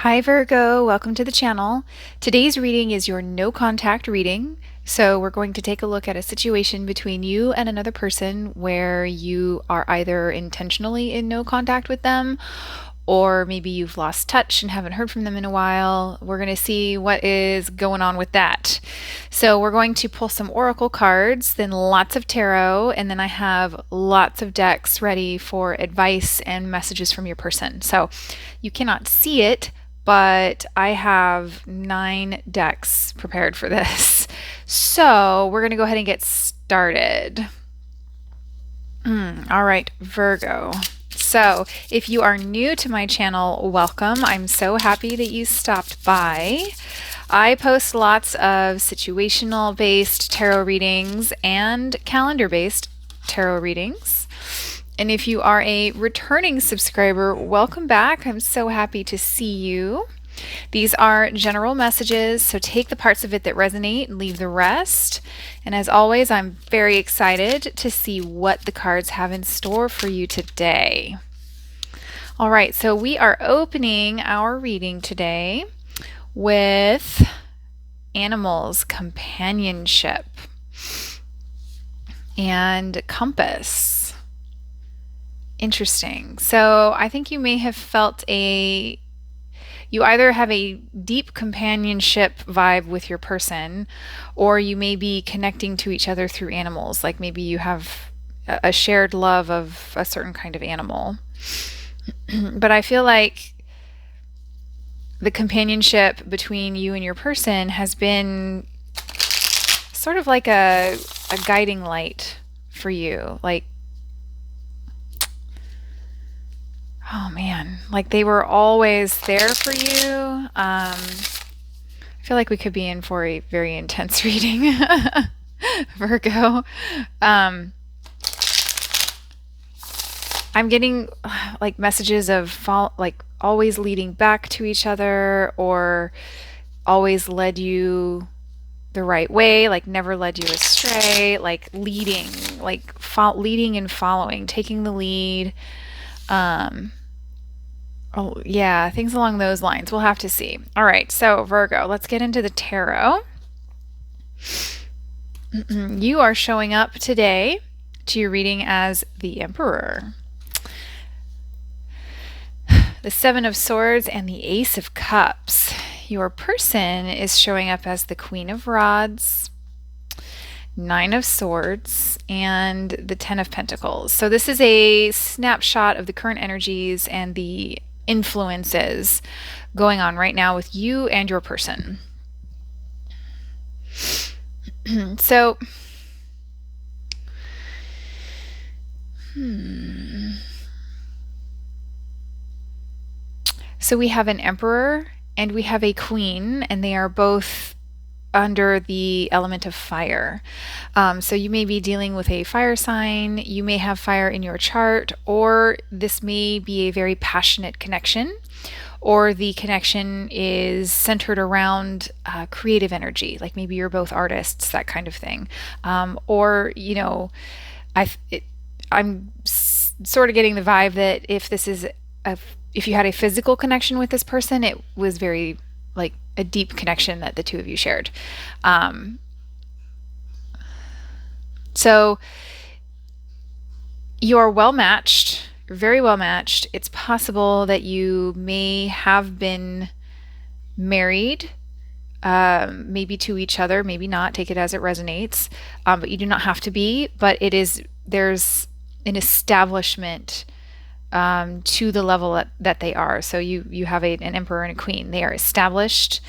Hi Virgo, welcome to the channel. Today's reading is your no contact reading. So we're going to take a look at a situation between you and another person where you are either intentionally in no contact with them or maybe you've lost touch and haven't heard from them in a while. We're going to see what is going on with that. So we're going to pull some oracle cards, then lots of tarot, and then I have lots of decks ready for advice and messages from your person. So you cannot see it, but I have 9 decks prepared for this. So we're going to go ahead and get started. All right, Virgo. So if you are new to my channel, welcome. I'm so happy that you stopped by. I post lots of situational based tarot readings and calendar based tarot readings. And if you are a returning subscriber, welcome back. I'm so happy to see you. These are general messages, so take the parts of it that resonate and leave the rest. And as always, I'm very excited to see what the cards have in store for you today. All right, so we are opening our reading today with animals, companionship, and compass. Interesting. So I think you may have felt you either have a deep companionship vibe with your person, or you may be connecting to each other through animals. Like maybe you have a shared love of a certain kind of animal. But I feel like the companionship between you and your person has been sort of like a guiding light for you. Like, oh man, like they were always there for you. I feel like we could be in for a very intense reading, Virgo. I'm getting like messages of like always leading back to each other, or always led you the right way, like never led you astray, like leading, like leading and following, taking the lead. Oh, yeah, things along those lines. We'll have to see. All right, so Virgo, let's get into the tarot. You are showing up today to your reading as the Emperor, the Seven of Swords, and the Ace of Cups. Your person is showing up as the Queen of Rods, Nine of Swords, and the Ten of Pentacles. So this is a snapshot of the current energies and the influences going on right now with you and your person. So, so we have an emperor and we have a queen, and they are both under the element of fire. So you may be dealing with a fire sign, you may have fire in your chart, or this may be a very passionate connection, or the connection is centered around creative energy, like maybe you're both artists, that kind of thing. Or, you know, I'm sort of getting the vibe that if you had a physical connection with this person, it was very like a deep connection that the two of you shared. So you're well matched. You're very well matched. It's possible that you may have been married, maybe to each other, maybe not. Take it as it resonates. But you do not have to be. But there's an establishment to the level that they are. So you have an emperor and a queen. They are established,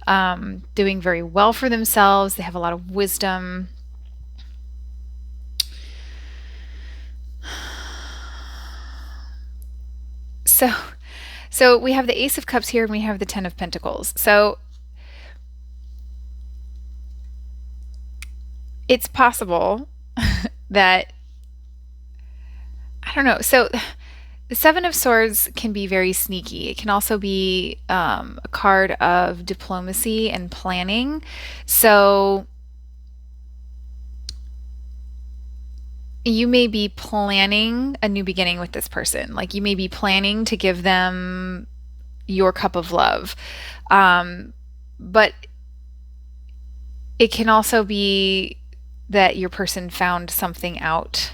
doing very well for themselves. They have a lot of wisdom. So we have the Ace of Cups here and we have the Ten of Pentacles. So it's possible that, I don't know. So the Seven of Swords can be very sneaky. It can also be a card of diplomacy and planning. So you may be planning a new beginning with this person. Like you may be planning to give them, your cup of love. But it can also be that your person found something out,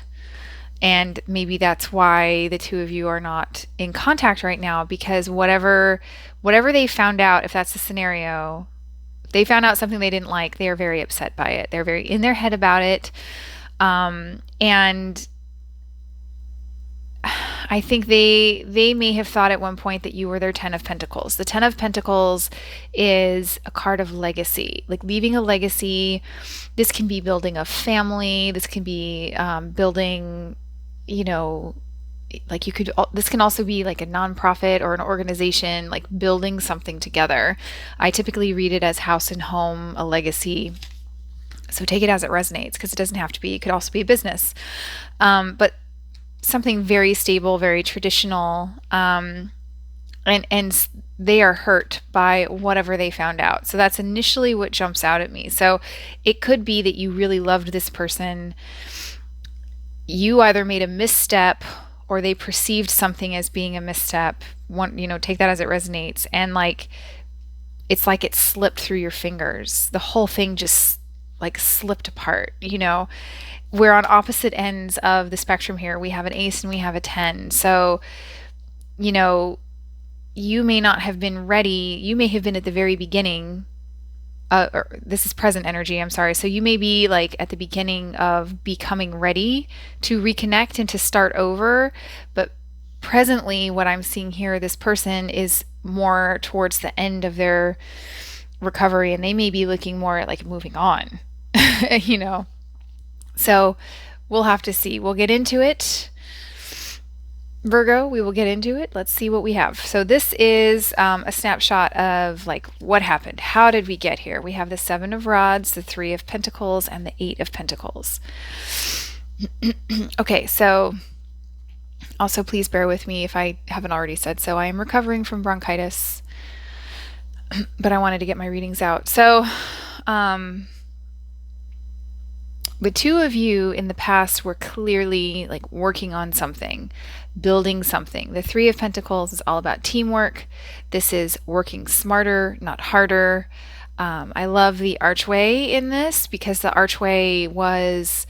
and maybe that's why the two of you are not in contact right now, because whatever they found out, if that's the scenario, they found out something they didn't like, they are very upset by it. They're very in their head about it. And I think they may have thought at one point that you were their 10 of Pentacles. The 10 of Pentacles is a card of legacy, like leaving a legacy. This can be building a family. This can be building, you know, like this can also be like a nonprofit or an organization, like building something together. I typically read it as house and home, a legacy. So take it as it resonates, because it doesn't have to be. It could also be a business. But something very stable, very traditional, and they are hurt by whatever they found out. So that's initially what jumps out at me. So it could be that you really loved this person. You either made a misstep or they perceived something as being a misstep. Take that as it resonates. And it's like it slipped through your fingers. The whole thing just like slipped apart, We're on opposite ends of the spectrum here. We have an ace and we have a 10. So, you may not have been ready. You may have been at the very beginning. Or this is present energy, I'm sorry. So you may be like at the beginning of becoming ready to reconnect and to start over. But presently, what I'm seeing here, this person is more towards the end of their recovery, and they may be looking more at like moving on, So we'll have to see. We'll get into it. Virgo, we will get into it. Let's see what we have. So this is a snapshot of like what happened. How did we get here? We have the 7 of Rods, the 3 of Pentacles, and the 8 of Pentacles. Okay, so also please bear with me if I haven't already said so. I am recovering from bronchitis, but I wanted to get my readings out. So the two of you in the past were clearly like working on something, building something. The 3 of Pentacles is all about teamwork. This is working smarter, not harder. I love the archway in this because the archway was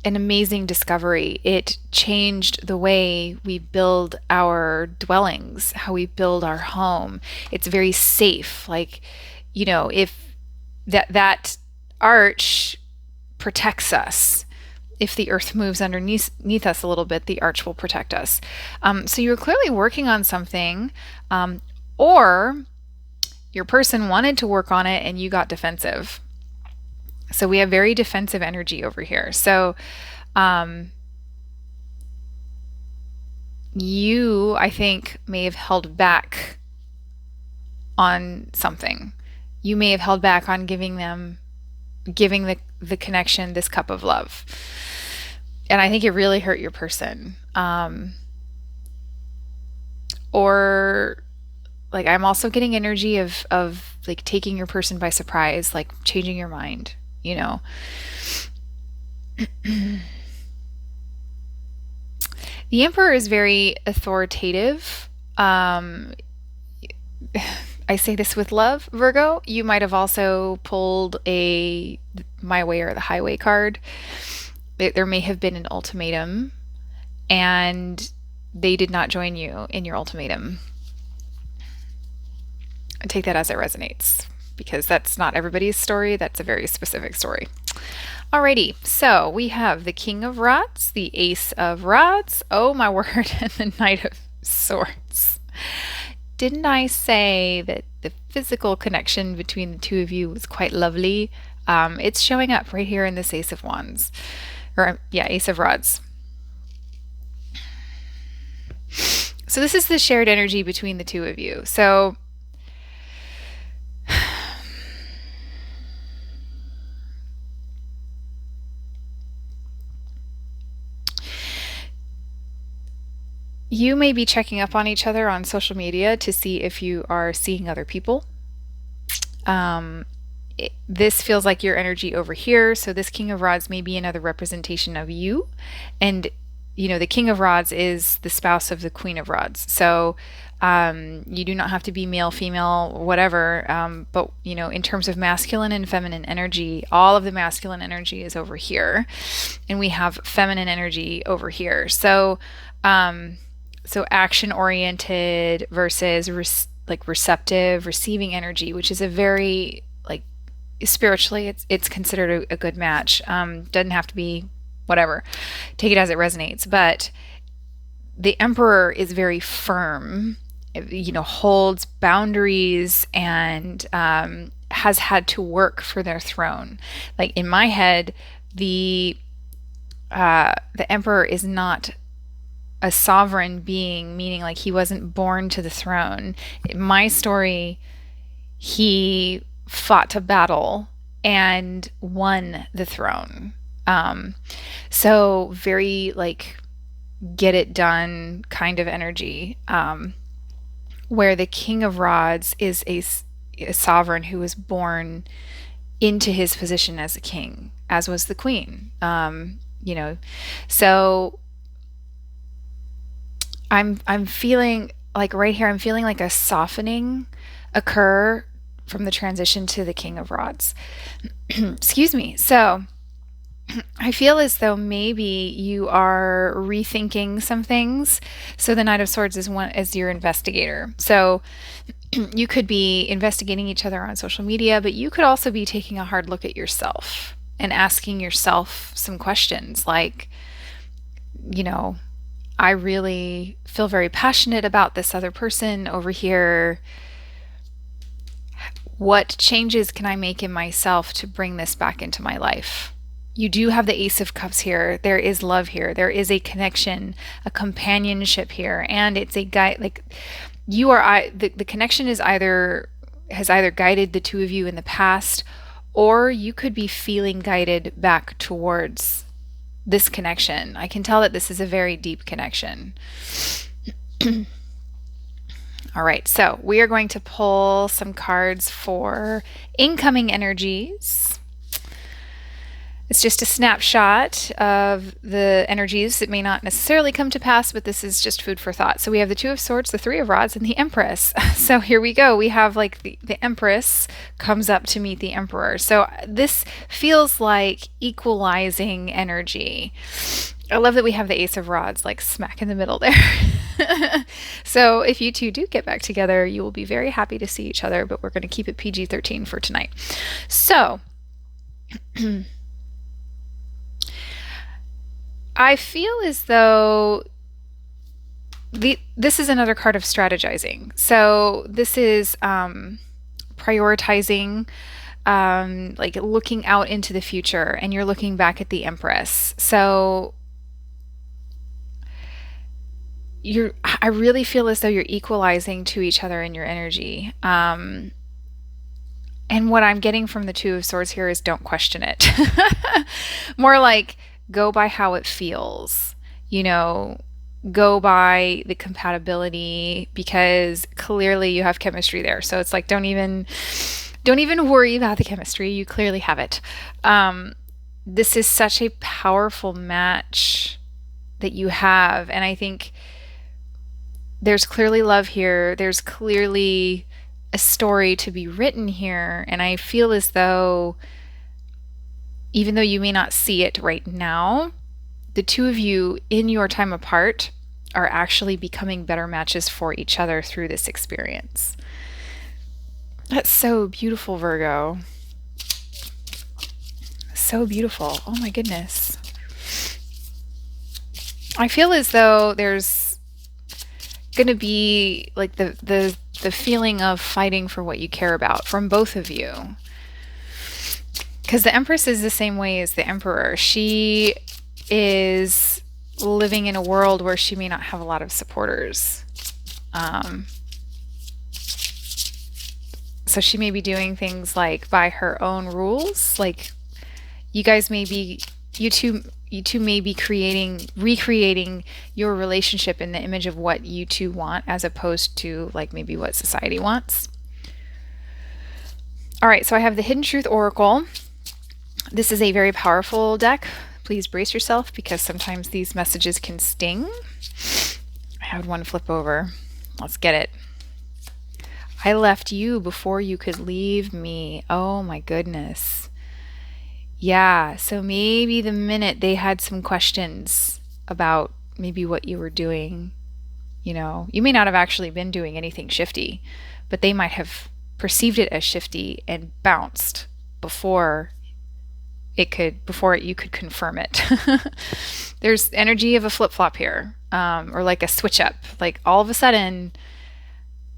an amazing discovery. It changed the way we build our dwellings, how we build our home. It's very safe. Like, if that arch protects us. If the earth moves underneath us a little bit, the arch will protect us. So you're clearly working on something, or your person wanted to work on it and you got defensive. So we have very defensive energy over here. So you, I think, may have held back on something. You may have held back on giving the connection this cup of love. And I think it really hurt your person. Or like I'm also getting energy of like taking your person by surprise, like changing your mind, The Emperor is very authoritative. I say this with love, Virgo. You might have also pulled a My Way or the Highway card. There may have been an ultimatum, and they did not join you in your ultimatum. I take that as it resonates, because that's not everybody's story. That's a very specific story. Alrighty, so we have the King of Rods, the Ace of Rods, oh my word, and the Knight of Swords. Didn't I say that the physical connection between the two of you was quite lovely? It's showing up right here in this Ace of Wands. Ace of Rods. So this is the shared energy between the two of you. So you may be checking up on each other on social media to see if you are seeing other people. This feels like your energy over here. So this King of Rods may be another representation of you. And the King of Rods is the spouse of the Queen of Rods. So you do not have to be male, female, whatever. But, in terms of masculine and feminine energy, all of the masculine energy is over here. And we have feminine energy over here. So, action oriented versus receptive, receiving energy, which is a very, spiritually, it's considered a good match. Doesn't have to be whatever. Take it as it resonates. But the Emperor is very firm, holds boundaries and has had to work for their throne. Like in my head, the Emperor is not a sovereign being, meaning like he wasn't born to the throne. In my story, he fought to battle and won the throne. So very get it done kind of energy, where the King of Rods is a sovereign who was born into his position as a king, as was the Queen. So I'm feeling right here, I'm feeling a softening occur from the transition to the King of Rods. Excuse me. So I feel as though maybe you are rethinking some things. So the Knight of Swords is your investigator. So you could be investigating each other on social media, but you could also be taking a hard look at yourself and asking yourself some questions like, I really feel very passionate about this other person over here. What changes can I make in myself to bring this back into my life? You do have the Ace of Cups here. There is love here. There is a connection, a companionship here. And it's a guy, the connection has either guided the two of you in the past, or you could be feeling guided back towards this connection. I can tell that this is a very deep connection. All right, so we are going to pull some cards for incoming energies. It's just a snapshot of the energies that may not necessarily come to pass, but this is just food for thought. So we have the Two of Swords, the Three of Rods, and the Empress. So here we go. We have the Empress comes up to meet the Emperor. So this feels like equalizing energy. I love that we have the Ace of Rods smack in the middle there. So if you two do get back together, you will be very happy to see each other, but we're going to keep it PG-13 for tonight. So I feel as though this is another card of strategizing. So this is prioritizing, looking out into the future, and you're looking back at the Empress. So I really feel as though you're equalizing to each other in your energy. And what I'm getting from the Two of Swords here is don't question it. More like go by how it feels, go by the compatibility, because clearly you have chemistry there. So it's don't even worry about the chemistry. You clearly have it. This is such a powerful match that you have. And I think there's clearly love here. There's clearly a story to be written here. And I feel as though, even though you may not see it right now, the two of you in your time apart are actually becoming better matches for each other through this experience. That's so beautiful, Virgo. So beautiful. Oh my goodness. I feel as though there's going to be the feeling of fighting for what you care about from both of you. Because the Empress is the same way as the Emperor. She is living in a world where she may not have a lot of supporters. So she may be doing things by her own rules. You two may be recreating your relationship in the image of what you two want, as opposed to maybe what society wants. All right, so I have the Hidden Truth Oracle. This is a very powerful deck Please brace yourself because sometimes these messages can sting. I had one flip over. Let's get it. I left you before you could leave me. Oh my goodness. Yeah, so maybe the minute they had some questions about maybe what you were doing, you may not have actually been doing anything shifty, but they might have perceived it as shifty and bounced before you could confirm it. There's energy of a flip-flop here, or like a switch up. Like all of a sudden,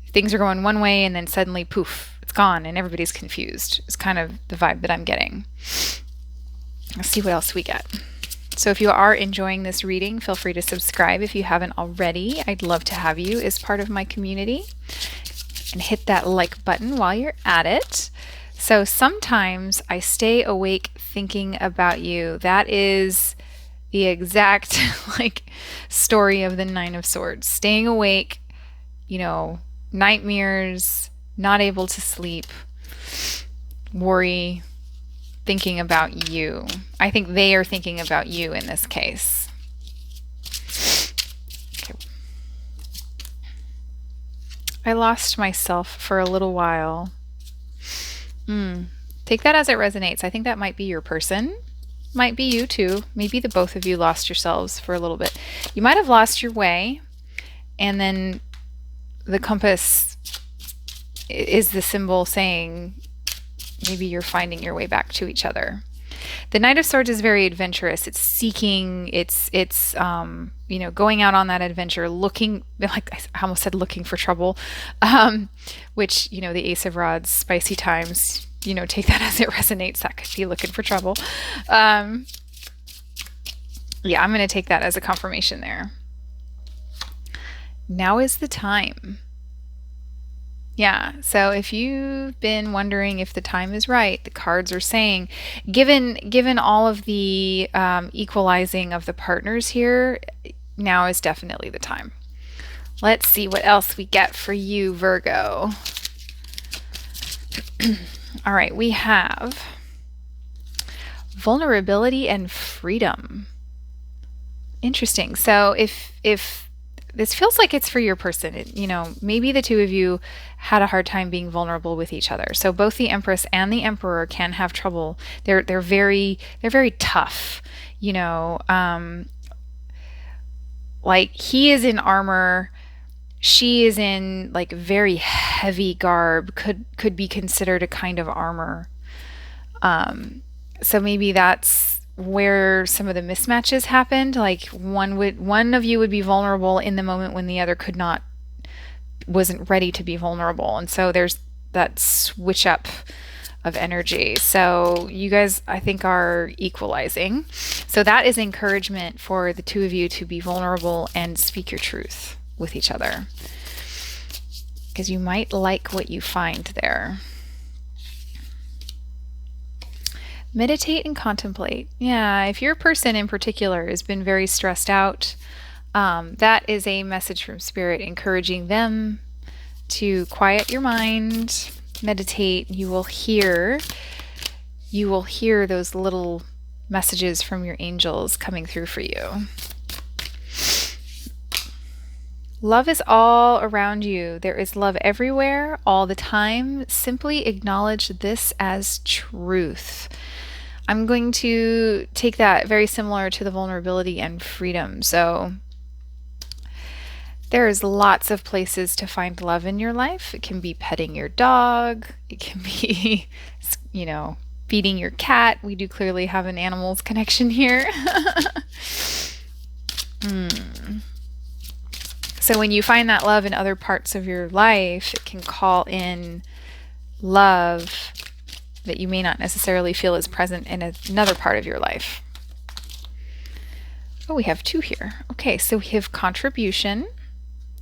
things are going one way and then suddenly, poof, it's gone and everybody's confused. It's kind of the vibe that I'm getting. Let's see what else we get. So if you are enjoying this reading, feel free to subscribe if you haven't already. I'd love to have you as part of my community. And hit that like button while you're at it. So sometimes I stay awake thinking about you. That is the exact story of the Nine of Swords. Staying awake, nightmares, not able to sleep, worry, thinking about you. I think they are thinking about you in this case. Okay. I lost myself for a little while. Take that as it resonates. I think that might be your person. Might be you too. Maybe the both of you lost yourselves for a little bit. You might have lost your way, and then the compass is the symbol saying maybe you're finding your way back to each other. The Knight of Swords is very adventurous. It's seeking, it's going out on that adventure, looking, like I almost said looking for trouble, which, the Ace of Rods, spicy times, take that as it resonates. That could be looking for trouble. Yeah, I'm going to take that as a confirmation there. Now is the time. Yeah, so if you've been wondering if the time is right, the cards are saying, given all of the equalizing of the partners here, now is definitely the time. Let's see what else we get for you, Virgo. All right, we have vulnerability and freedom. Interesting. So if this feels like it's for your person, maybe the two of you had a hard time being vulnerable with each other. So both the Empress and the Emperor can have trouble. They're very tough. Like he is in armor, she is in like very heavy garb. Could be considered a kind of armor. So maybe that's where some of the mismatches happened. Like one of you would be vulnerable in the moment when the other wasn't ready to be vulnerable. And so there's that switch up of energy. So you guys, I think, are equalizing. So that is encouragement for the two of you to be vulnerable and speak your truth with each other, because you might like what you find there. Meditate and contemplate. Yeah, if your person in particular has been very stressed out, that is a message from Spirit encouraging them to quiet your mind, meditate. You will hear those little messages from your angels coming through for you. Love is all around you. There is love everywhere, all the time. Simply acknowledge this as truth. I'm going to take that very similar to the vulnerability and freedom. So there's lots of places to find love in your life. It can be petting your dog. It can be, feeding your cat. We do clearly have an animals connection here. So when you find that love in other parts of your life, it can call in love that you may not necessarily feel is present in another part of your life. Oh, we have two here. Okay, so we have contribution.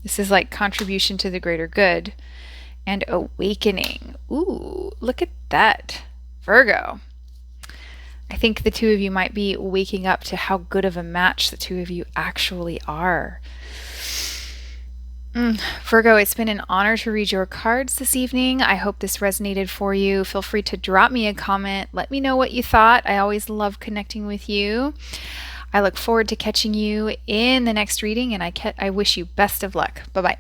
This is like contribution to the greater good. And awakening. Ooh, look at that, Virgo. I think the two of you might be waking up to how good of a match the two of you actually are. Virgo, it's been an honor to read your cards this evening. I hope this resonated for you. Feel free to drop me a comment. Let me know what you thought. I always love connecting with you. I look forward to catching you in the next reading, and I wish you best of luck. Bye-bye.